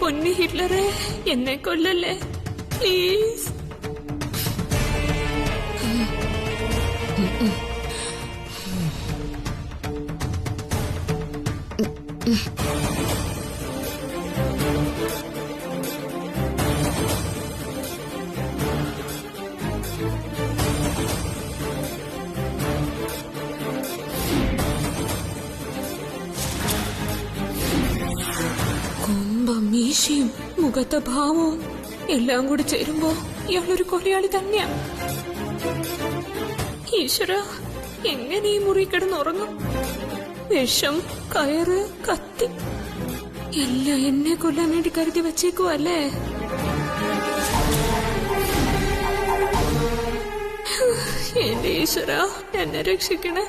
പൊന്നി ഹിറ്റ്ലറെ, എന്നെ കൊല്ലല്ലേ പ്ലീസ്. മീശയും മുഖത്തെ ഭാവവും എല്ലാം കൂടി ചേരുമ്പോ ഇയാളൊരു കൊലയാളി തന്നെയാ. ഈശ്വര, എങ്ങനെ ഈ മുറി കിടന്നുറങ്ങും? വിഷം, കയറ്, കത്തി എല്ലാം എന്നെ കൊല്ലാൻ വേണ്ടി കരുതി വെച്ചേക്കുവല്ലേ? എന്റെ ഈശ്വര, എന്നെ രക്ഷിക്കണേ.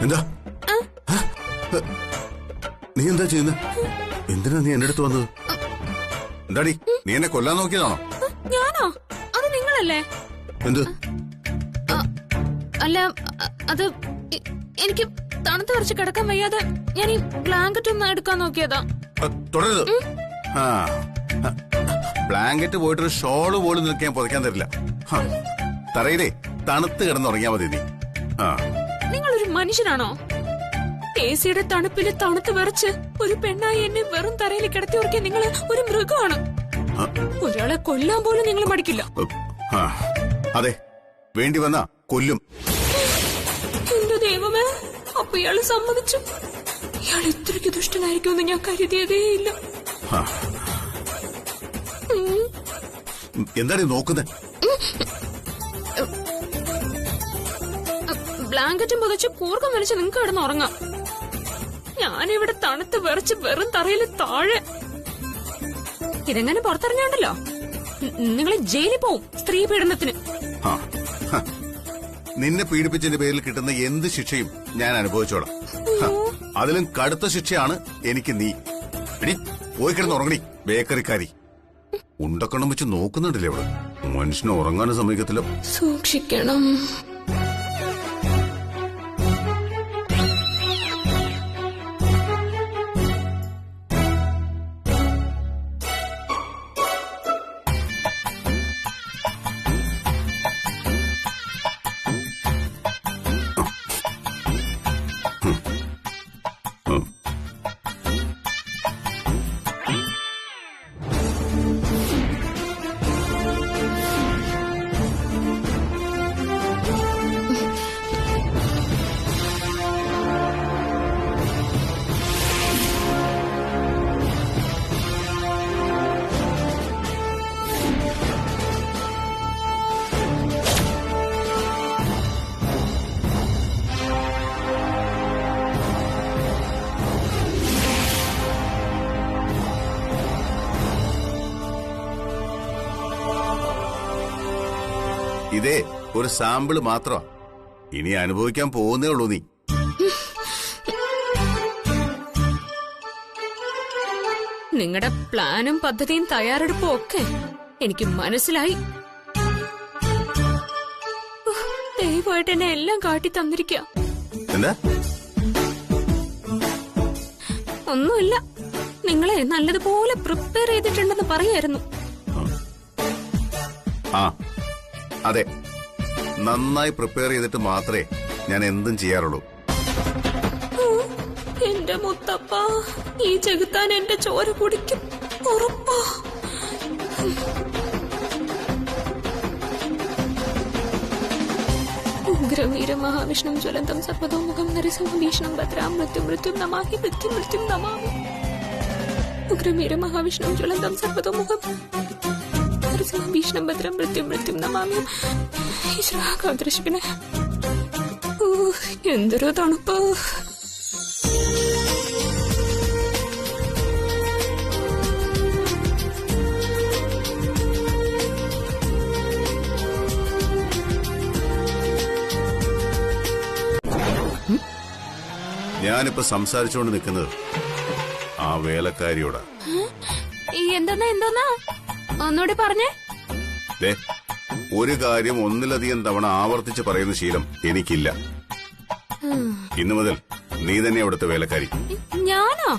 എന്താ നീ എന്താ ചെയ്യുന്നത്? എന്തിനാ നീ എന്റെ അടുത്ത് വന്നത്? എന്താടി, നീ എന്നെ കൊല്ലാൻ നോക്കിയതാണോ? ഞാനോ? അത് നിങ്ങളല്ലേ? എന്ത്? അല്ല, അത് എനിക്ക് തണുത്ത് കുറച്ച് കിടക്കാൻ വയ്യാതെ ഞാൻ ഈ ബ്ലാങ്കറ്റ് ഒന്ന് എടുക്കാൻ നോക്കിയതാ. തുടരുത്. ബ്ലാങ്കറ്റ് പോയിട്ടൊരു ഷോള് പോലും നിൽക്കാൻ പുതയ്ക്കാൻ തരില്ല. തറയിലേ തണുത്ത് കിടന്നുറങ്ങിയാ മതി നീ. നിങ്ങളൊരു മനുഷ്യനാണോ? എസിയുടെ തണുപ്പില് തണുത്ത് വിറച്ച് ഒരു പെണ്ണായി എന്നെ വെറും തറയിൽ കിടത്തി ഉറക്കിയ നിങ്ങൾ ഒരു മൃഗമാണ്. ഒരാളെ കൊല്ലാൻ പോലും നിങ്ങൾ മടിക്കില്ല. അതെ, വേണ്ടി വന്നാ കൊല്ലും. എന്റെ ദൈവമേ, അപ്പൊ ഇയാള് സമ്മതിച്ചു? ഇയാൾ ഇത്രയ്ക്ക് ദുഷ്ടനായിരിക്കുമെന്ന് ഞാൻ കരുതിയതേയില്ല. എന്താണ് നോക്കുന്നത്? ബ്ലാങ്കറ്റും പുതച്ച് കൂർക്കം വലിച്ച് നിങ്ങൾക്ക് കിടന്ന് ഉറങ്ങാം. ഞാനിവിടെ തണുത്ത് വിറച്ച് വെറും തറയിൽ താഴെ. ഇതെങ്ങനെ പുറത്തിറങ്ങിയുണ്ടല്ലോ നിങ്ങൾ ജയിലിൽ പോവും സ്ത്രീ പീഡനത്തിന്. നിന്നെ പീഡിപ്പിച്ചതിന്റെ പേരിൽ കിട്ടുന്ന എന്ത് ശിക്ഷയും ഞാൻ അനുഭവിച്ചോളാം. അതിലും കടുത്ത ശിക്ഷയാണ് എനിക്ക് നീ. പോയി കിടന്ന് ഉറങ്ങണി ബേക്കറിക്കാരി. ഉണ്ടക്കണ്ണം വെച്ച് നോക്കുന്നുണ്ടല്ലേ ഇവിടെ. മനുഷ്യനെ ഉറങ്ങാനും സമ്മതിക്കത്തില്ല. സൂക്ഷിക്കണം. ഇതേ ഒരു സാമ്പിള് മാത്രമാ. ഇനി അനുഭവിക്കാൻ പോകുന്നേ ഉള്ളൂ നീ. നിങ്ങളുടെ പ്ലാനും പദ്ധതിയും തയ്യാറെടുപ്പും ഒക്കെ എനിക്ക് മനസ്സിലായി. ദയവായിട്ട് എന്നെ എല്ലാം കാട്ടി തന്നിരിക്കുക. എന്താ? ഒന്നുമില്ല, നിങ്ങളെ നല്ലതുപോലെ പ്രിപ്പയർ ചെയ്തിട്ടുണ്ടെന്ന് പറയായിരുന്നു. അതെ, നന്നായി പ്രിപ്പയർ ചെയ്തിട്ട് മാത്രമേ ഞാൻ എന്തും ചെയ്യാറുള്ളൂ. എന്റെ മുത്തപ്പ, ഈ ചെകുത്താൻ എന്റെ ചോര കുടിക്കും ഉറപ്പാ. ഉഗ്രവീര മഹാവിഷ്ണു ജ്വലന്തം സർവതോമുഖം നരസിംഹഭീഷണം ഭദ്രാം മൃത്യു മൃത്യു നമാഹി മൃത്യു മൃത്യു നമാമി. ഉഗ്രവീര മഹാവിഷ്ണു ജ്വലന്തം സർവതോമുഖം ഭീഷണം ഭദ്രം മൃത്യു മൃത്യു നമാമി. കാത്തിരക്ഷിക്കണേ. എന്തൊരു തണുപ്പ്. ഞാനിപ്പോ സംസാരിച്ചുകൊണ്ട് നിൽക്കുന്നത് ആ വേലക്കാരിയോടാ. എന്തോന്നാ ഒന്നുകൂടി പറഞ്ഞേ. ഒരു കാര്യം ഒന്നിലധികം തവണ ആവർത്തിച്ച് പറയുന്ന ശീലം എനിക്കില്ല. ഇന്നു മുതൽ നീ തന്നെ അവിടുത്തെ വേലക്കാരി. ഞാനോ?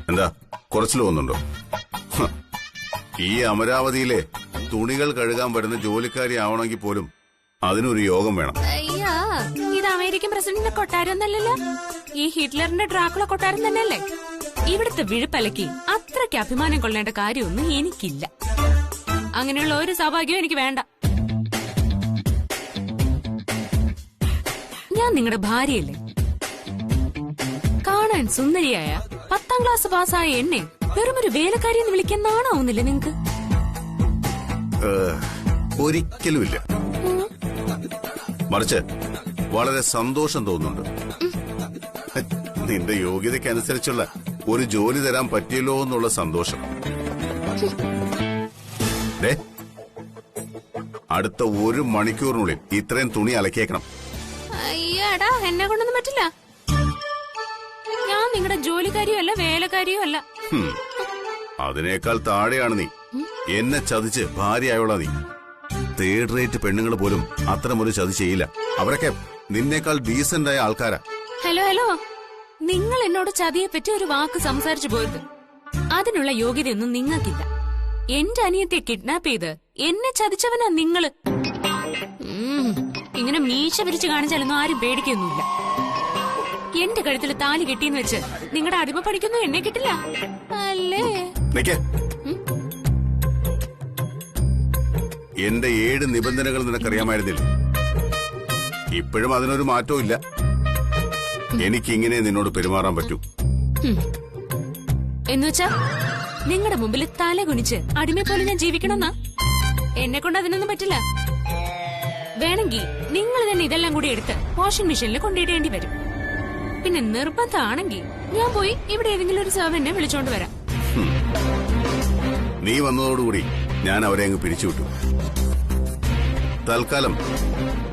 എന്താ കുറച്ചിൽ തോന്നുന്നുണ്ടോ? ഈ അമരാവതിയിലെ തുണികൾ കഴുകാൻ വരുന്ന ജോലിക്കാരി ആവണമെങ്കിൽ പോലും അതിനൊരു യോഗം വേണം. അയ്യാ, ഇത് അമേരിക്കൻ പ്രസിഡന്റിന്റെ കൊട്ടാരം ഒന്നല്ലല്ലോ. ഈ ഹിറ്റ്ലറിന്റെ ഡ്രാക്കുള കൊട്ടാരം തന്നെയല്ലേ. ഇവിടുത്തെ വിഴുപ്പലക്കി അത്രയ്ക്ക് അഭിമാനം കൊള്ളേണ്ട കാര്യമൊന്നും എനിക്കില്ല. അങ്ങനെയുള്ള ഒരു സൗഭാഗ്യവും എനിക്ക് വേണ്ട. ഞാൻ നിങ്ങളുടെ ഭാര്യയല്ലേ. കാണാൻ സുന്ദരിയായ 10ാം ക്ലാസ് പാസ്സായ എന്നെ വെറുമൊരു വേലക്കാരി എന്ന് വിളിക്കാൻ നാണാവുന്നില്ല നിങ്ങക്ക്? ഒരിക്കലുമില്ല. മറിച്ച് വളരെ സന്തോഷം തോന്നുന്നുണ്ട്. നിന്റെ യോഗ്യതയ്ക്കനുസരിച്ചുള്ള ഒരു ജോലി തരാൻ പറ്റിയല്ലോ എന്നുള്ള സന്തോഷം. അടുത്ത 1 മണിക്കൂറിനുള്ളിൽ ഇത്രയും തുണി അലക്കിയേക്കണം. അയ്യാടാ, എന്നെ കൊണ്ടൊന്നും പറ്റില്ല. ഞാൻ നിങ്ങളുടെ ജോലിക്കാരിയോ അല്ല വേലക്കാരിയോ അല്ല. അതിനേക്കാൾ താഴെയാണ് നീ. എന്നെ ചതിച്ച് ഭാര്യയായോളാ നീ. 3rd റേറ്റ് പെണ്ണുങ്ങൾ പോലും അത്തരമൊരു ചതി ചെയ്യില്ല. അവരൊക്കെ നിന്നേക്കാൾ ഡീസന്റായ ആൾക്കാരാ. ഹലോ ഹലോ, നിങ്ങൾ എന്നോട് ചതിയെ പറ്റി ഒരു വാക്ക് സംസാരിച്ചു പോയത്. അതിനുള്ള യോഗ്യതയൊന്നും നിങ്ങൾക്കില്ല. എന്റെ അനിയത്തെ കിഡ്നാപ്പ് ചെയ്ത് എന്നെ ചതിച്ചവനാ നിങ്ങള്. ഇങ്ങനെ മീശ പിരിച്ച് കാണിച്ചാലൊന്നും ആരും പേടിക്കൊന്നുമില്ല. എന്റെ കഴുത്തിൽ താലി കെട്ടിയെന്ന് വെച്ച് നിങ്ങളുടെ അടിമ പഠിക്കൊന്നും എന്നെ കിട്ടില്ല അല്ലേ? എന്റെ 7 നിബന്ധനകൾ നിനക്കറിയാമായിരുന്നില്ല. ഇപ്പോഴും അതിനൊരു മാറ്റവും ഇല്ല. എനിക്കിങ്ങനെ നിന്നോട് പെരുമാറാൻ പറ്റൂ. എന്നുവെച്ചാ നിങ്ങളുടെ മുമ്പിൽ തല കുനിച്ച് അടിമയെ പോലെ ഞാൻ ജീവിക്കണമെന്നാ? എന്നെ കൊണ്ട് അതിനൊന്നും പറ്റില്ല. വേണമെങ്കിൽ നിങ്ങൾ തന്നെ ഇതെല്ലാം കൂടി എടുത്ത് വാഷിംഗ് മെഷീനിൽ കൊണ്ടിടേണ്ടി വരും. പിന്നെ നിർബന്ധമാണെങ്കിൽ ഞാൻ പോയി ഇവിടെ ഏതെങ്കിലും ഒരു സെർവന്റിനെ വിളിച്ചോണ്ട് വരാം. നീ വന്നതോടുകൂടി ഞാൻ അവരെ അങ്ങ് പിരിച്ചുവിട്ടു. തൽക്കാലം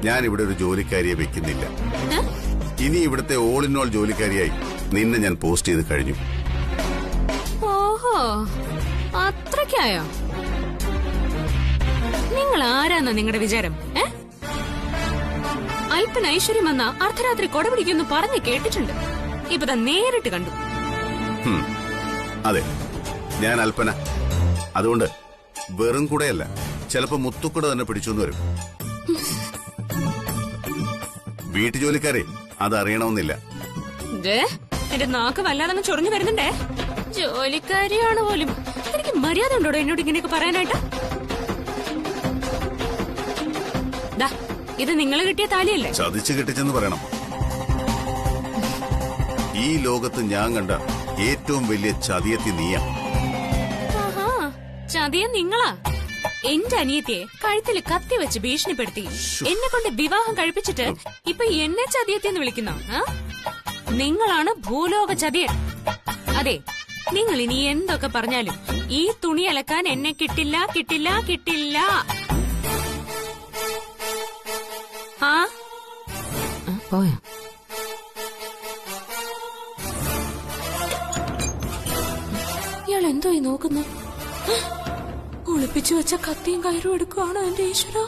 ഞാൻ ഇവിടെ ഒരു ജോലിക്കാരിയെ വെക്കുന്നില്ല. ഇനി ഇവിടുത്തെ ഓൾ ഇൻ ഓൾ ജോലിക്കാരിയായി നിന്നെ ഞാൻ പോസ്റ്റ് ചെയ്ത് കഴിഞ്ഞു. ഓഹോ, അത്രയ്ക്കായോ? നിങ്ങൾ ആരാന്നോ നിങ്ങളുടെ വിചാരം? അല്പന ഐശ്വര്യം വന്ന അർദ്ധരാത്രി കൊടപിടിക്കുമെന്ന് പറഞ്ഞു കേട്ടിട്ടുണ്ട്. ഇപ്പൊ നേരിട്ട് കണ്ടു. അതെ, ഞാൻ അല്പന. അതുകൊണ്ട് വെറും കൂടെയല്ല, ചിലപ്പോ മുത്തുക്കുട തന്നെ പിടിച്ചോന്ന് വരും. വീട്ടുജോലിക്കാരെ അതറിയണമെന്നില്ല. എന്റെ നാക്ക് വല്ലാതെ ചൊറിഞ്ഞു വരുന്നുണ്ടേ. ജോലിക്കാരിയാണ് പോലും. എനിക്ക് മര്യാദ ഉണ്ടോ എന്നോട് ഇങ്ങനെയൊക്കെ പറയാനായിട്ട്? ഇത് നിങ്ങൾ കിട്ടിയ താലിയല്ലേ? ചതിച്ചു കിട്ടിച്ചെന്ന് പറയണം. ഈ ലോകത്ത് ഞാൻ കണ്ട ഏറ്റവും വലിയ ചതിയത്തി നീയാ. ചതിയ നിങ്ങളാ. എന്റെ അനിയത്തിയെ കഴുത്തിൽ കത്തി വെച്ച് ഭീഷണിപ്പെടുത്തി എന്നെ കൊണ്ട് വിവാഹം കഴിപ്പിച്ചിട്ട് ഇപ്പൊ എന്നെ ചതിയത്തിന്ന് വിളിക്കുന്ന നിങ്ങളാണ് ഭൂലോക ചതിയൻ. അതെ, നിങ്ങൾ ഇനി എന്തൊക്കെ പറഞ്ഞാലും ഈ തുണി അലക്കാൻ എന്നെ കിട്ടില്ല, കിട്ടില്ല, കിട്ടില്ല. പോയോ? ഇയാൾ എന്തോ ഈ നോക്കുന്നു? ഒളിപ്പിച്ചു വെച്ച കത്തിയും കയറും എടുക്കുവാണോ എന്റെ ഈശ്വര?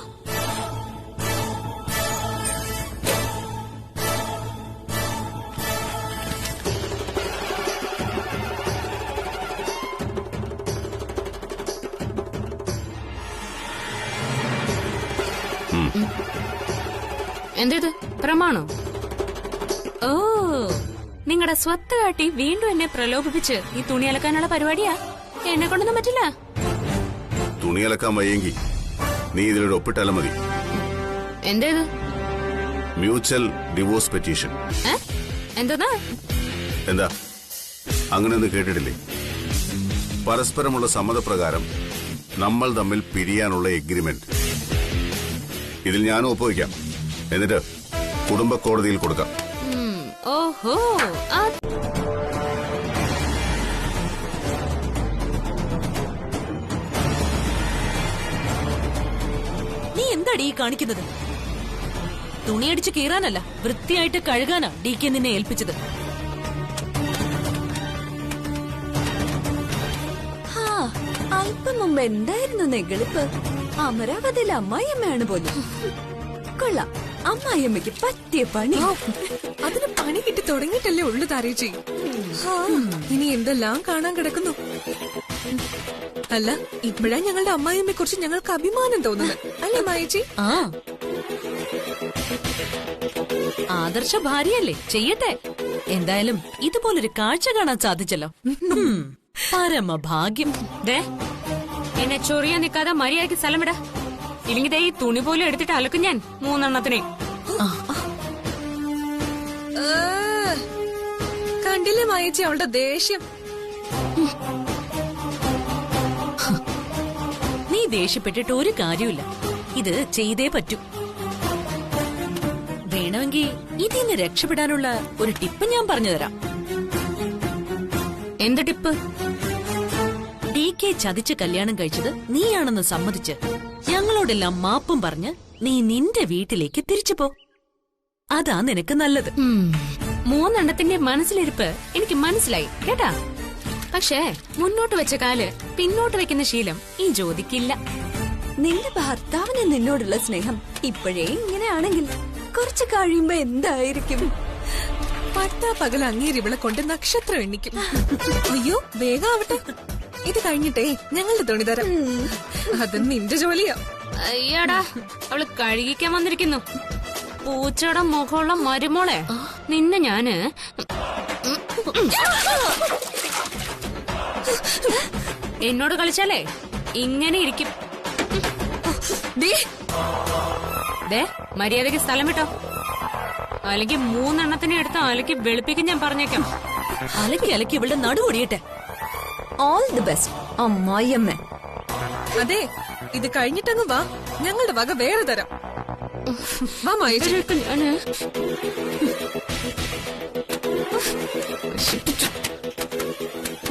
എന്തേത് പ്രമാണോ? ഓ, നിങ്ങളുടെ സ്വത്ത് കാട്ടി വീണ്ടും എന്നെ പ്രലോഭിപ്പിച്ച് ഈ തുണി അലക്കാനുള്ള പരിപാടിയാ. എന്നെ കൊണ്ടൊന്നും പറ്റില്ല. തുണി അലക്കാൻ വയ്യെങ്കിൽ നീ ഇതിലൊരു ഒപ്പിട്ടാലും മതി. എന്തേത്? Mutual divorce petition. എന്താ? എന്താ അങ്ങനെയൊന്നും കേട്ടിട്ടില്ലേ? പരസ്പരമുള്ള സമ്മതപ്രകാരം നമ്മൾ തമ്മിൽ പിരിയാനുള്ള എഗ്രിമെന്റ്. ഇതിൽ ഞാനും ഒപ്പുവയ്ക്കാം. എന്നിട്ട് കുടുംബ കോടതിയിൽ കൊടുക്കാം. ഓഹോ, നീ എന്താടി ഈ കാണിക്കുന്നത്? തുണിയടിച്ച് കീറാനല്ല, വൃത്തിയായിട്ട് കഴുകാനാ DK നിന്നെ ഏൽപ്പിച്ചത്. ഇപ്പൊ മുമ്പ് എന്തായിരുന്നു നെഗളിപ്പ്? അമരാവതിയിലെ അമ്മായിയമ്മയാണ് പോലും. കൊള്ളാം, അമ്മായിയമ്മയ്ക്ക് പറ്റിയ പണി. അതിന് പണി കിട്ടി തുടങ്ങിയിട്ടല്ലേ ഉള്ളു താരേച്ചി. ഇനി എന്തെല്ലാം കാണാൻ കിടക്കുന്നു. അല്ല, ഇപ്പോഴാ ഞങ്ങളുടെ അമ്മായിയമ്മയെ കുറിച്ച് ഞങ്ങൾക്ക് അഭിമാനം തോന്നുന്നത് അല്ലേ മായേച്ചി? ആ ആദർശ ഭാര്യയല്ലേ, ചെയ്യട്ടെ. എന്തായാലും ഇതുപോലൊരു കാഴ്ച കാണാൻ സാധിച്ചല്ലോ. പരമഭാഗ്യം. ദേ, എന്നെ ചൊറിയാൻ നിൽക്കാതെ മര്യാദയ്ക്ക് സ്ഥലം വിട. ഇല്ലെങ്കിൽ ദേ ഈ തുണി പോലും എടുത്തിട്ട് അലക്കും ഞാൻ 3 എണ്ണത്തിനെ. കണ്ടില്ലേ മായേച്ചി അവളുടെ ദേഷ്യം? നീ ദേഷ്യപ്പെട്ടിട്ട് ഒരു കാര്യമില്ല. ഇത് ചെയ്തേ പറ്റൂ. വേണമെങ്കിൽ ഇതിന്ന് രക്ഷപ്പെടാനുള്ള ഒരു ടിപ്പ് ഞാൻ പറഞ്ഞുതരാം. എന്ത് ടിപ്പ്? DK ചതിച്ച് കല്യാണം കഴിച്ചത് നീയാണെന്ന് സമ്മതിച്ച് ഞങ്ങളോടെല്ലാം മാപ്പും പറഞ്ഞ് നീ നിന്റെ വീട്ടിലേക്ക് തിരിച്ചു പോ. അതാ നിനക്ക് നല്ലത്. 3 എണ്ണത്തിന്റെ മനസ്സിലിരിപ്പ് എനിക്ക് മനസ്സിലായി കേട്ടാ. പക്ഷേ മുന്നോട്ട് വെച്ച കാല് പിന്നോട്ട് വെക്കുന്ന ശീലം ഈ ജ്യോതിക്കില്ല. നിന്റെ ഭർത്താവിന് നിന്നോടുള്ള സ്നേഹം ഇപ്പോഴേ ഇങ്ങനെയാണെങ്കിൽ കുറച്ച് കഴിയുമ്പോ എന്തായിരിക്കും? പട്ടാ പകൽ അങ്ങേര് ഇവളെ കൊണ്ട് നക്ഷത്രം എണ്ണിക്കും. അയ്യോ, വേഗം ആവട്ടെ. ഇത് കഴിഞ്ഞിട്ടേ ഞങ്ങളുടെ തുണി തരാം. അത് നിന്റെ ജോലിയാ. അയ്യടാ, അവള് കഴുകിക്കാൻ വന്നിരിക്കുന്നു. പൂച്ചയുടെ മുഖമുള്ള മരുമോളെ, നിന്നെ ഞാന് എന്നോട് കളിച്ചാലേ ഇങ്ങനെ ഇരിക്കും. ദേ, മര്യാദയ്ക്ക് സ്ഥലം വിട്ടോ, അല്ലെങ്കിൽ 3 എണ്ണത്തിനെ എടുത്ത് അലക്കി വെളുപ്പിക്കും ഞാൻ പറഞ്ഞേക്കാം. അലക്കി അലക്കി ഇവളുടെ നടുവൊടിയട്ടെ. ഓൾ ദി ബെസ്റ്റ് അമ്മായിയമ്മ. അതെ, ഇത് കഴിഞ്ഞിട്ടങ്ങ് വാ, ഞങ്ങളുടെ വക വേറെ തരാം. വാ മായേച്ചി. ഞാന്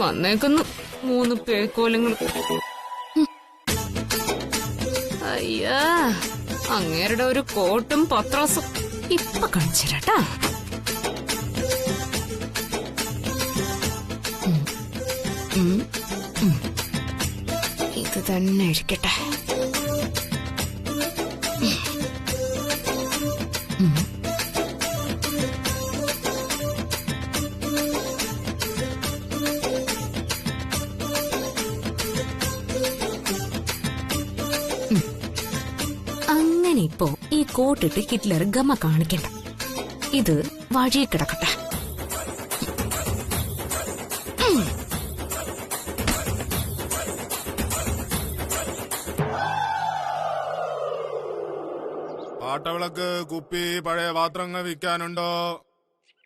വന്നേക്കുന്നു 3 പേക്കോലങ്ങൾ. അയ്യാ, അങ്ങേരുടെ ഒരു കോട്ടും പത്രാസും ഇപ്പൊ കാണിച്ചേരാട്ടാ. ഇത് തന്നെ ഇരിക്കട്ടെ. അങ്ങനെ ഇപ്പോ ഈ കോട്ടിട്ട് ഹിറ്റ്ലർ ഗമ കാണിക്കണ്ട. ഇത് വഴി കിടക്കട്ടെ. പാട്ടവിളക്ക്, കുപ്പി, പഴയ പാത്രങ്ങൾ വിൽക്കാനുണ്ടോ?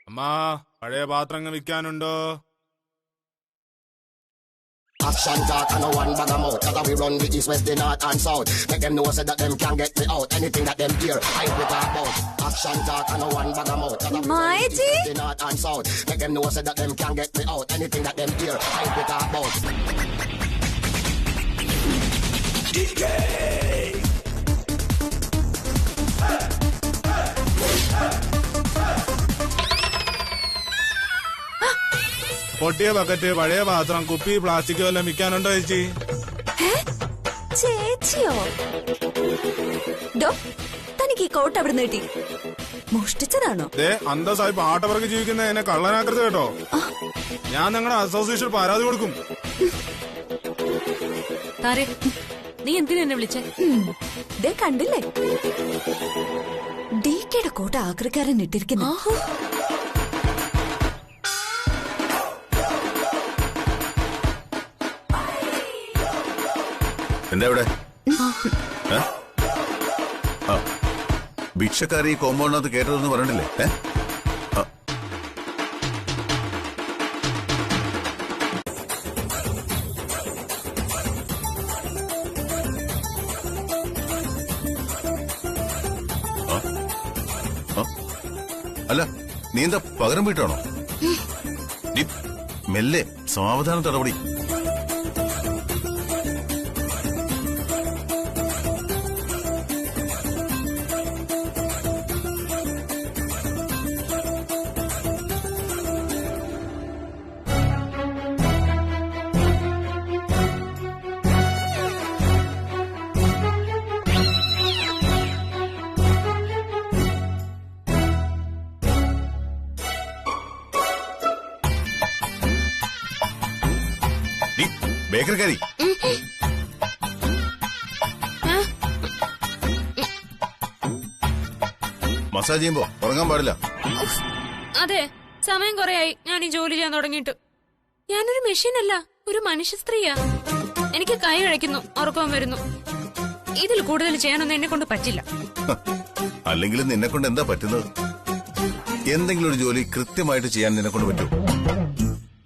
അമ്മാ, പഴയ പാത്രങ്ങൾ വിൽക്കാനുണ്ടോ? Action talk and no one bag them out. Cause we run the east, west, the north and south. Make them know say that them can't get me out. Anything that them hear, I we talk about. Action talk and no one bag them out. Cause we run the east, west, the north and south. Make them know say that them can't get me out. Anything that them hear, I we talk about. DK. പൊട്ടിയ bucket, പഴയ പാത്രം, കുപ്പി, plastic വല്ലതും വിൽക്കാനുണ്ടോ ചേച്ചി? ചേച്ചിയോ? ഡോ, തനിക്ക് ഈ coat അവിടെ നീട്ടി മോഷ്ടിച്ചതാണോ? അന്തസ്സായി പാട്ടവർക്ക് ജീവിക്കുന്ന എന്നെ കള്ളനാക്കരുത് കേട്ടോ. ഞാൻ നിങ്ങളുടെ അസോസിയേഷൻ പരാതി കൊടുക്കും. താരെ, നീ എന്തിനാ എന്നെ വിളിച്ചേ? ദേ കണ്ടില്ലേ, DKയുടെ കോട്ട് ആക്രിക്കാരൻ ഇട്ടിരിക്കുന്നു. എന്താ ഇവിടെ? ഭിക്ഷക്കാരി ഈ കോമ്പൗണ്ടിനകത്ത് കേട്ടതെന്ന് പറഞ്ഞില്ലേ? അല്ല, നീ എന്താ പകരം വീട്ടാണോ? മെല്ലെ, സാവധാനം തടപടി. ബേക്കറിക്കാരി. മസാജ് ചെയ്യുമ്പോ ഉറങ്ങാൻ പാടില്ല. അതെ, സമയം കുറയായി ഞാൻ ഈ ജോലി ചെയ്യാൻ തുടങ്ങിയിട്ട്. ഞാനൊരു മെഷീൻ അല്ല, ഒരു മനുഷ്യ സ്ത്രീയാ. എനിക്ക് കൈ കഴിക്കുന്നു, ഉറക്കം വരുന്നു. ഇതിൽ കൂടുതൽ ചെയ്യാനൊന്നും എന്നെ കൊണ്ട് പറ്റില്ല. അല്ലെങ്കിൽ നിന്നെ കൊണ്ട് എന്താ പറ്റുന്നത്? എന്തെങ്കിലും ഒരു ജോലി കൃത്യമായിട്ട് ചെയ്യാൻ നിന്നെ കൊണ്ട് പറ്റൂ?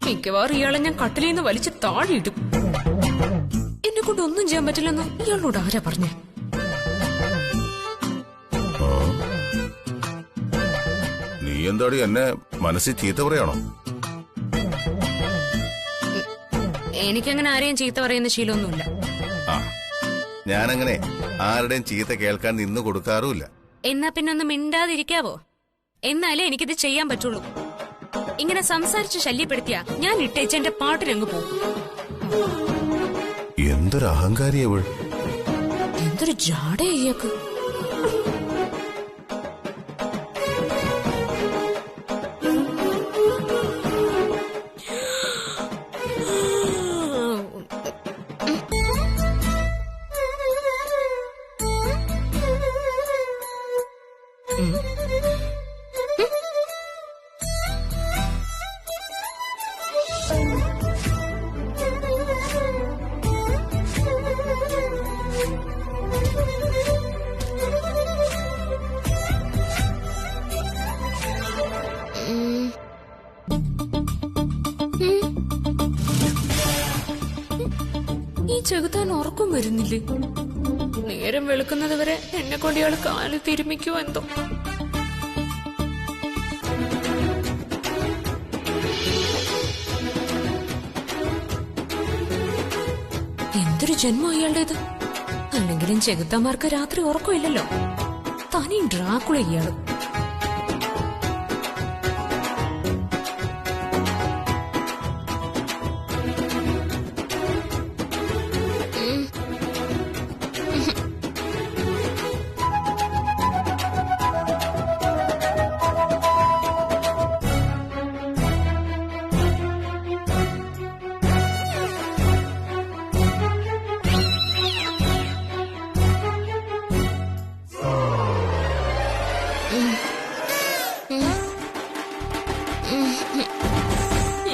മിക്കവാറും ഇയാളെ ഞാൻ കട്ടിലിൽ നിന്ന് വലിച്ച് താഴെയിടും. എന്നെ കൊണ്ട് ഒന്നും ചെയ്യാൻ പറ്റില്ലെന്ന് ഇയാളോട് ആരാ പറഞ്ഞേ? നീ എന്താടി എന്നെ മനസ്സിൽ ചീത്ത പറയാണോ? എനിക്കങ്ങനെ ആരെയും ചീത്ത പറയുന്ന ശീലമൊന്നുമില്ല. ആ, ഞാനങ്ങനെ ആരുടെയും ചീത്ത കേൾക്കാൻ നിന്ന് കൊടുക്കാറുമില്ല. എന്നാ പിന്നെ ഒന്ന് മിണ്ടാതിരിക്കാവോ? എന്നാലേ എനിക്കിത് ചെയ്യാൻ പറ്റുള്ളൂ. ഇങ്ങനെ സംസാരിച്ച് ശല്യപ്പെടുത്തിയാ ഞാൻ ഇട്ടേച്ച് എന്റെ പാട്ടിനങ്ങ് പോകും. എന്തൊരു അഹങ്കാരി അവൾ! എന്തൊരു ജാടേ ഇയാൾക്ക്! ഈ ചെകുത്താൻ ഉറക്കം വരുന്നില്ലേ? നേരം വെളുക്കുന്നത് വരെ എന്നെ കൊണ്ട് ഇയാള് കാല് തിരുമിക്കുവോ എന്തോ. എന്തൊരു ജന്മം ഇയാളുടേത്! അല്ലെങ്കിലും ചെകുത്താന്മാർക്ക് രാത്രി ഉറക്കമില്ലല്ലോ. തനി ഡ്രാക്കുള ഇയാള്.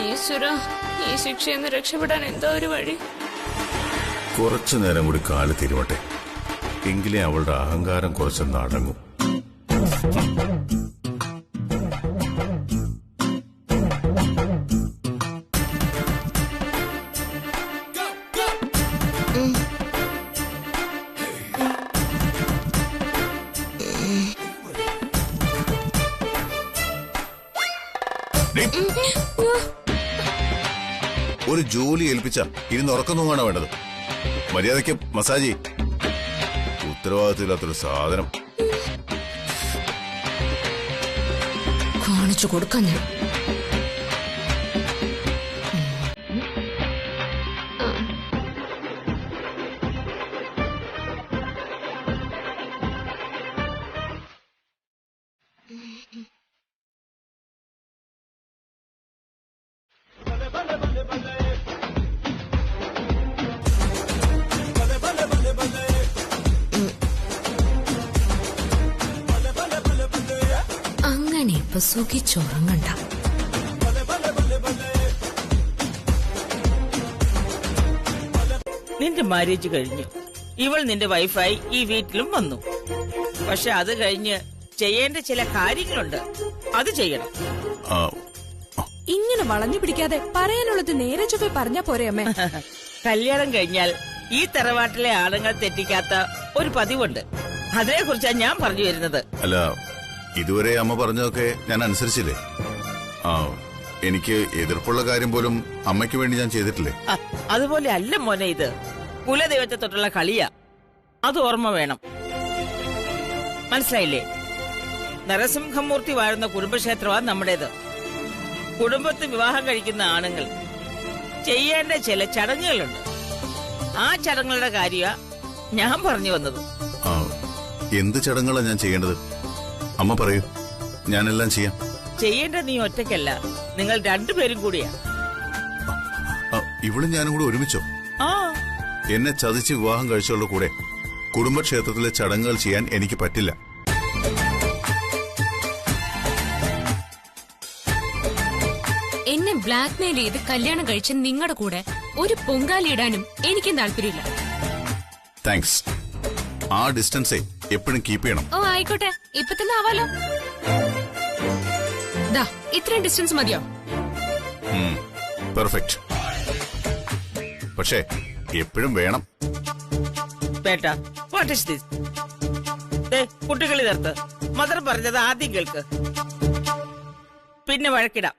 ഈശ്വരാ, ഈ ശിക്ഷയെന്ന് രക്ഷപ്പെടാൻ എന്താ ഒരു വഴി? കുറച്ചു നേരം കൂടി കാല് തിരുവട്ടെ, എങ്കിലേ അവളുടെ അഹങ്കാരം കുറച്ചൊന്ന് അടങ്ങും. ഒരു ജോലി ഏൽപ്പിച്ച ഇരുന്ന് ഉറക്കൊന്നുമാണോ വേണ്ടത്? മര്യാദയ്ക്ക് മസാജ്. ഉത്തരവാദിത്തമില്ലാത്തൊരു സാധനം. കാണിച്ചു കൊടുക്കാൻ ഞാൻ. അങ്ങനെ ഇപ്പൊ സുഖിച്ചുറങ്ങണ്ട. നിന്റെ മാരേജ് കഴിഞ്ഞു, ഇവൾ നിന്റെ വൈഫായി ഈ വീട്ടിലും വന്നു. പക്ഷെ അത് കഴിഞ്ഞ് ചെയ്യേണ്ട ചില കാര്യങ്ങളുണ്ട്, അത് ചെയ്യണം. ഇങ്ങനെ വളഞ്ഞു പിടിക്കാതെ പറയാനുള്ളത് നേരെ ചൊവ്വേ പറഞ്ഞാ പോരെ അമ്മേ? കല്യാണം കഴിഞ്ഞാൽ ഈ തറവാട്ടിലെ ആണുങ്ങൾ തെറ്റിക്കാത്ത ഒരു പതിവുണ്ട്, അതിനെ കുറിച്ചാണ് ഞാൻ പറഞ്ഞു വരുന്നത്. അല്ല, ഇതുവരെ അമ്മ പറഞ്ഞതൊക്കെ ഞാൻ അനുസരിച്ചില്ലേ? എനിക്ക് എതിർപ്പുള്ള കാര്യം പോലും അമ്മയ്ക്ക് വേണ്ടി ഞാൻ ചെയ്തിട്ടില്ലേ? അതുപോലെ അല്ല മോനെ, ഇത് കുലദൈവത്തെ തൊട്ടുള്ള കളിയാ, അത് ഓർമ്മ വേണം. മനസ്സിലായില്ലേ? നരസിംഹമൂർത്തി വാഴുന്ന കുടുംബക്ഷേത്രമാണ് നമ്മുടേത്. കുടുംബത്തിൽ വിവാഹം കഴിക്കുന്ന ആണുങ്ങൾ ചെയ്യേണ്ട ചില ചടങ്ങുകളുണ്ട്. ആ ചടങ്ങുകളുടെ കാര്യ ഞാൻ പറഞ്ഞു വന്നത്. എന്ത് ചടങ്ങുകളാണ് ഞാൻ ചെയ്യേണ്ടത്? അമ്മ പറയൂ, ഞാനെല്ലാം ചെയ്യാം. ചെയ്യേണ്ട നീ ഒറ്റയ്ക്കല്ല, നിങ്ങൾ രണ്ടുപേരും കൂടിയാ. ഇവളും ഞാനും കൂടെ ഒരുമിച്ചോ? എന്നെ ചതിച്ച് വിവാഹം കഴിച്ചുള്ള കൂടെ കുടുംബക്ഷേത്രത്തിലെ ചടങ്ങുകൾ ചെയ്യാൻ എനിക്ക് പറ്റില്ല. എന്നെ ബ്ലാക്ക്മെയിൽ ചെയ്ത് കല്യാണം കഴിച്ച നിങ്ങളുടെ കൂടെ ഒരു പൊങ്കാലിടാനും എനിക്കും താല്പര്യമില്ല. താങ്ക്സ്. ആ ഡിസ്റ്റൻസേ എപ്പോഴും കീപ്പ് ചെയ്യണം. ഓ ആയിക്കോട്ടെ, ഇപ്പൊ തന്നെ ആവാലോ. ദാ ഇത്രയും ഡിസ്റ്റൻസ് മതിയോ? പെർഫെക്റ്റ്. പക്ഷേ എപ്പോഴും വേണം. Beta, what is this? കുട്ടികളി നിർത്ത്. മദർ പറഞ്ഞത് ആദ്യം കേൾക്ക്, പിന്നെ വഴക്കിടാം.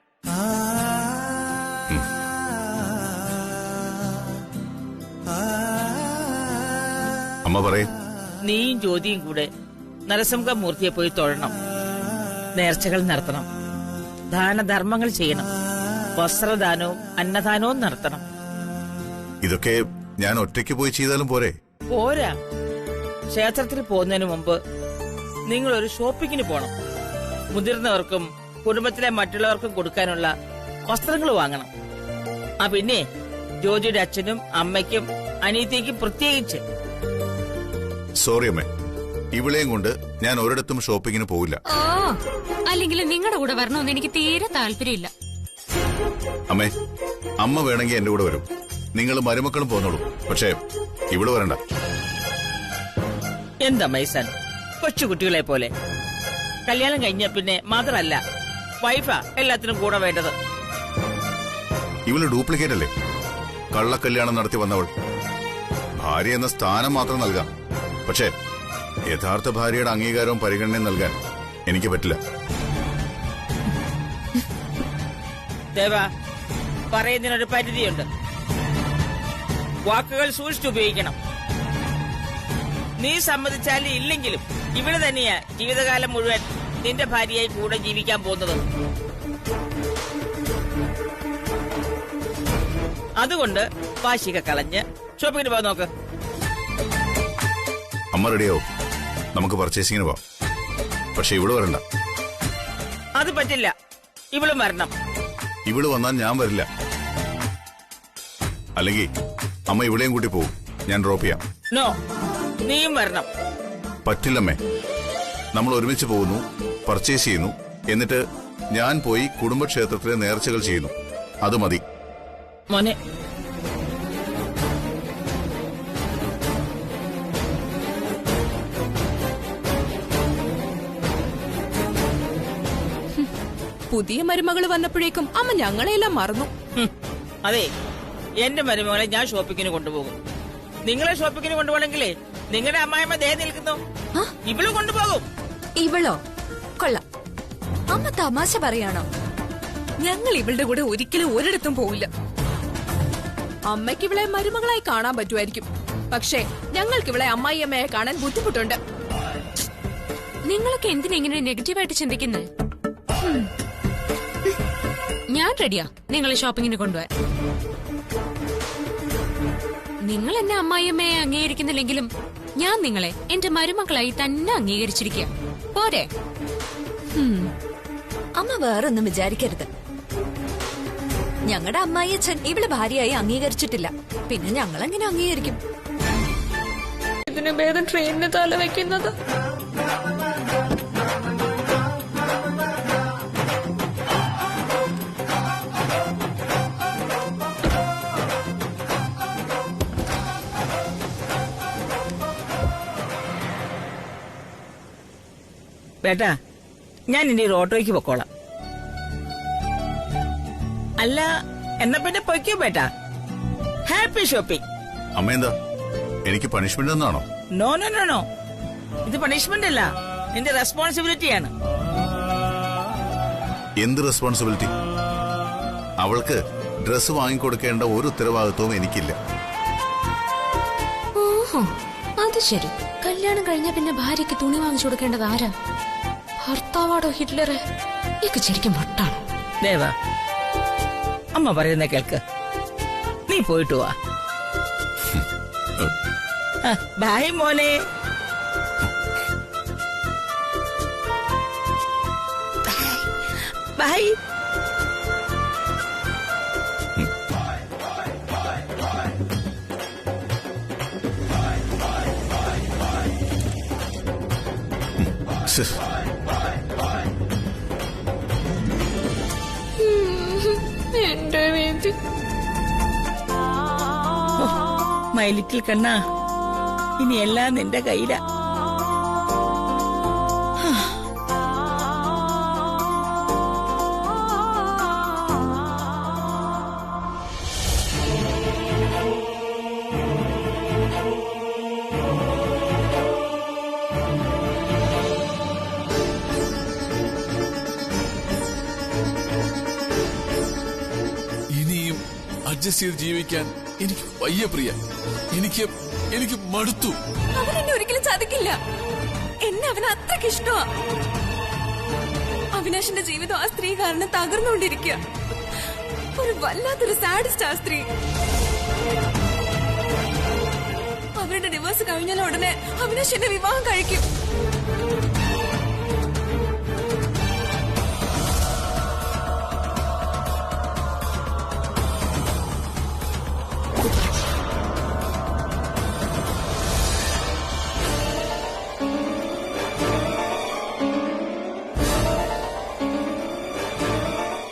അമ്മ പറയേ. നീയും ജ്യോതിയും കൂടെ നരസിംഹമൂർത്തിയെ പോയി തൊഴണം, നേർച്ചകൾ നടത്തണം, ദാനധർമ്മങ്ങൾ ചെയ്യണം, വസ്ത്രദാനവും അന്നദാനവും നടത്തണം. ഇതൊക്കെ ഞാൻ ഒറ്റയ്ക്ക് പോയി ചെയ്താലും പോരെ? പോരാ. ക്ഷേത്രത്തിൽ പോകുന്നതിന് മുമ്പ് നിങ്ങൾ ഒരു ഷോപ്പിങ്ങിന് പോണം. മുതിർന്നവർക്കും കുടുംബത്തിലെ മറ്റുള്ളവർക്കും കൊടുക്കാനുള്ള വസ്ത്രങ്ങൾ വാങ്ങണം. ആ പിന്നെ ജോജിയുടെ അച്ഛനും അമ്മയ്ക്കും അനിയത്തിക്കും പ്രത്യേകിച്ച്. സോറി അമ്മേ, ഇവിളെയും കൊണ്ട് ഞാൻ ഒരിടത്തും ഷോപ്പിങ്ങിന് പോവില്ല. ഓ, അല്ലെങ്കിൽ നിങ്ങളുടെ കൂടെ വരണമെന്ന് എനിക്ക് തീരെ താല്പര്യമില്ല. അമ്മേ, അമ്മ വേണമെങ്കിൽ എന്റെ കൂടെ വരും. നിങ്ങൾ മരുമക്കളും പോന്നോളൂ. പക്ഷേ ഇവിടെ വരണ്ട. എന്താ മൈസൻ, കൊച്ചുകുട്ടികളെ പോലെ. കല്യാണം കഴിഞ്ഞ പിന്നെ മാത്രല്ല വൈഫാ എല്ലാത്തിനും കൂടെ വേണ്ടത്. ഇവള് ഡ്യൂപ്ലിക്കേറ്റ് അല്ലേ? കള്ളക്കല്യാണം നടത്തി വന്നവൾ. ഭാര്യ എന്ന സ്ഥാനം മാത്രം നൽകാം. പക്ഷേ യഥാർത്ഥ ഭാര്യയുടെ അംഗീകാരവും പരിഗണനയും നൽകാൻ എനിക്ക് പറ്റില്ല. ദേവാ, പറയുന്നതിനൊരു പരിധിയുണ്ട്. വാക്കുകൾ സൂക്ഷിച്ചുപയോഗിക്കണം. നീ സമ്മതിച്ചാലും ഇല്ലെങ്കിലും ഇവിടെ തന്നെയാ ജീവിതകാലം മുഴുവൻ നിന്റെ ഭാര്യയായി കൂടെ ജീവിക്കാൻ പോകുന്നത്. അതുകൊണ്ട് വാശിക കളഞ്ഞ് ഷോപ്പിങ്ങിന് പോകാൻ നോക്ക്. അമ്മ റെഡിയാവോ? നമുക്ക് പർച്ചേസിങ്ങിന് പോവാം. പക്ഷെ ഇവിടെ വരണ്ട. അത് പറ്റില്ല. ഇവളും വരണം. ഇവള് വന്നാൽ ഞാൻ വരില്ല. അല്ലെങ്കിൽ അമ്മ ഇവിടെയും കൂട്ടി പോകും. ഞാൻ ഡ്രോപ്പ് ചെയ്യാം. നോ, നീയും വരണം. പറ്റില്ലമ്മേ. നമ്മൾ ഒരുമിച്ച് പോകുന്നു, പർച്ചേസ് ചെയ്യുന്നു, എന്നിട്ട് ഞാൻ പോയി കുടുംബക്ഷേത്രത്തിലെ നേർച്ചകൾ ചെയ്യുന്നു. അത് മതി. മോനെ, പുതിയ മരുമകള് വന്നപ്പോഴേക്കും അമ്മ ഞങ്ങളെല്ലാം മറന്നു. അതെ, എന്റെ മരുമകളെ ഞാൻ ഷോപ്പിങ്ങിന് കൊണ്ടുപോകും. നിങ്ങളെ ഷോപ്പിങ്ങിന് കൊണ്ടുപോകണമെങ്കിലേ നിങ്ങളുടെ അമ്മായിമ്മ ദേ നിൽക്കുന്നു. ഇവള് കൊണ്ടുപോകും. ഇവളോ? കൊള്ളാം. അമ്മ തമാശ പറയാണോ? ഞങ്ങൾ ഇവളുടെ കൂടെ ഒരിക്കലും ഒരിടത്തും പോവില്ല. അമ്മയ്ക്ക് ഇവളെ മരുമകളായി കാണാൻ പറ്റുമായിരിക്കും. പക്ഷേ ഞങ്ങൾക്ക് ഇവളെ അമ്മായിയമ്മയെ കാണാൻ ബുദ്ധിമുട്ടുണ്ട്. നിങ്ങളൊക്കെ എന്തിനാ ഇങ്ങനെ നെഗറ്റീവായിട്ട് ചിന്തിക്കുന്നത്? ഞാൻ റെഡിയാ നിങ്ങളെ ഷോപ്പിങ്ങിന് കൊണ്ടുപോവാൻ. നിങ്ങൾ എന്നെ അമ്മായിയമ്മയെ അംഗീകരിക്കുന്നില്ലെങ്കിലും ഞാൻ നിങ്ങളെ എന്റെ മരുമക്കളായി തന്നെ അംഗീകരിച്ചിരിക്കുക. പോരെ? അമ്മ വേറൊന്നും വിചാരിക്കരുത്. ഞങ്ങളുടെ അമ്മായിയച്ഛൻ ഇവള് ഭാര്യയായി അംഗീകരിച്ചിട്ടില്ല. പിന്നെ ഞങ്ങളെങ്ങനെ അംഗീകരിക്കും? ഇതിന് ഭേദം ട്രെയിനിന് തല വെക്കുന്നത്. ബേട്ടാ, ഞാൻ ഇനി ഒരു ഓട്ടോയ്ക്ക് പൊക്കോളാം. അല്ല, എന്നാ പിന്നെ പൊയ്ക്കോ ബേട്ടാ. Happy shopping. അമ്മ എന്താ എനിക്ക് പണിഷ്മെന്റ് എന്നാണോ? നോ നോ നോ നോ, ഇത് പണിഷ്മെന്റ് അല്ല, നിന്റെ റെസ്പോൺസിബിലിറ്റിയാണ്. എന്ത് റെസ്പോൺസിബിലിറ്റി? അവൾക്ക് ഡ്രസ് വാങ്ങിക്കൊടുക്കേണ്ട ഒരു ഉത്തരവാദിത്വവും എനിക്കില്ല. ഓഹോ, അത് ശരി. കല്യാണം കഴിഞ്ഞ പിന്നെ ഭാര്യയ്ക്ക് തുണി വാങ്ങിച്ചു കൊടുക്കേണ്ടത് ആരാ? ഭർത്താവാടോ ഹിറ്റ്ലറെ? എനിക്ക് ശരിക്കും വട്ടാണ്. ദേവാ, അമ്മ പറയുന്ന കേൾക്ക്. നീ പോയിട്ട് വാ. ബായ് മോനെ. ബായ്. എന്റെ വേദി. മൈ ലിറ്റിൽ കണ്ണാ, ഇനി എല്ലാം നിന്റെ കയ്യിലാ. ഇനിയും അഡ്ജസ്റ്റ് ചെയ്ത് ജീവിക്കാൻ എനിക്ക് വയ്യ പ്രിയ. എനിക്ക് മടുത്തു. അവൻ എന്നെ ഒരിക്കലും ചതിക്കില്ല. എന്നെ അവന് അത്രയ്ക്ക് ഇഷ്ടമാ. അവിനാശിന്റെ ജീവിതം ആ സ്ത്രീ കാരണം തകർന്നുകൊണ്ടിരിക്കുക. ഒരു വല്ലാത്തൊരു സാഡിസ്റ്റ് ആ സ്ത്രീ. അവരുടെ ഡിവോഴ്സ് കഴിഞ്ഞാൽ ഉടനെ അവിനാശ് എന്നെ വിവാഹം കഴിക്കും.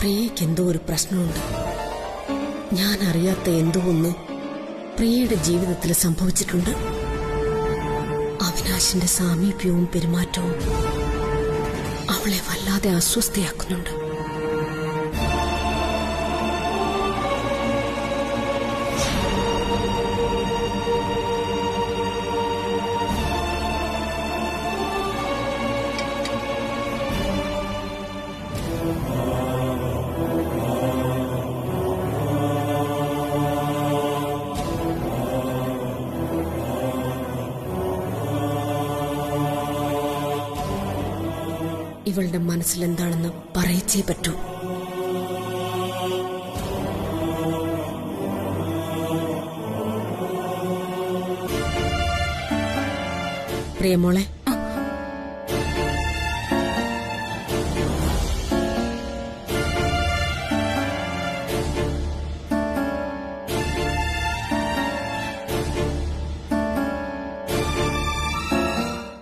പ്രിയയ്ക്ക് എന്തോ ഒരു പ്രശ്നമുണ്ട്. ഞാൻ അറിയാത്ത എന്തോ ഒന്ന് പ്രിയയുടെ ജീവിതത്തിൽ സംഭവിച്ചിട്ടുണ്ട്. അവിനാശിന്റെ സാമീപ്യവും പെരുമാറ്റവും അവളെ വല്ലാതെ അസ്വസ്ഥയാക്കുന്നുണ്ട്. ഇവളുടെ മനസ്സിലെന്താണെന്ന് പറയിച്ചേ പറ്റൂ. പ്രിയമോളെ,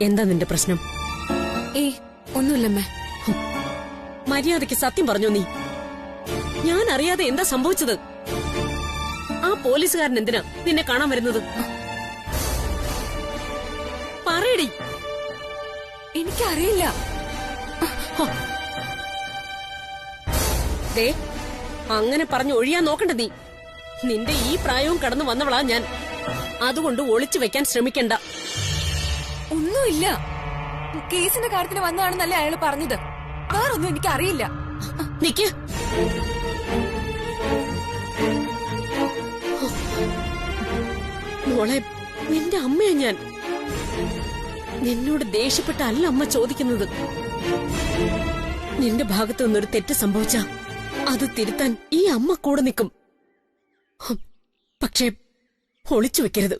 എന്താ നിന്റെ പ്രശ്നം? ഒന്നുമില്ലമ്മേ. മര്യാദയ്ക്ക് സത്യം പറഞ്ഞോ നീ. ഞാൻ അറിയാതെ എന്താ സംഭവിച്ചത്? ആ പോലീസുകാരൻ എന്തിനാ നിന്നെ കാണാൻ വരുന്നത്? പറയടി. എനിക്കറിയില്ല. ദേ, അങ്ങനെ പറഞ്ഞു ഒഴിയാൻ നോക്കണ്ട നീ. നിന്റെ ഈ പ്രായവും കടന്നു വന്നവളാ ഞാൻ. അതുകൊണ്ട് ഒളിച്ചു വെക്കാൻ ശ്രമിക്കണ്ട. ഒന്നുമില്ല. കേസിന്റെ കാര്യത്തിന് വന്നതാണെന്നല്ലേ അയാൾ പറഞ്ഞത്. വേറൊന്നും എനിക്കറിയില്ല. നിക്ക്. മോളെ, നിന്റെ അമ്മയാ ഞാൻ. നിന്നോട് ദേഷ്യപ്പെട്ടല്ല അമ്മ ചോദിക്കുന്നത്. നിന്റെ ഭാഗത്തു നിന്നൊരു തെറ്റ് സംഭവിച്ചാ അത് തിരുത്താൻ ഈ അമ്മ കൂടെ നിൽക്കും. പക്ഷേ ഒളിച്ചു വെക്കരുത്.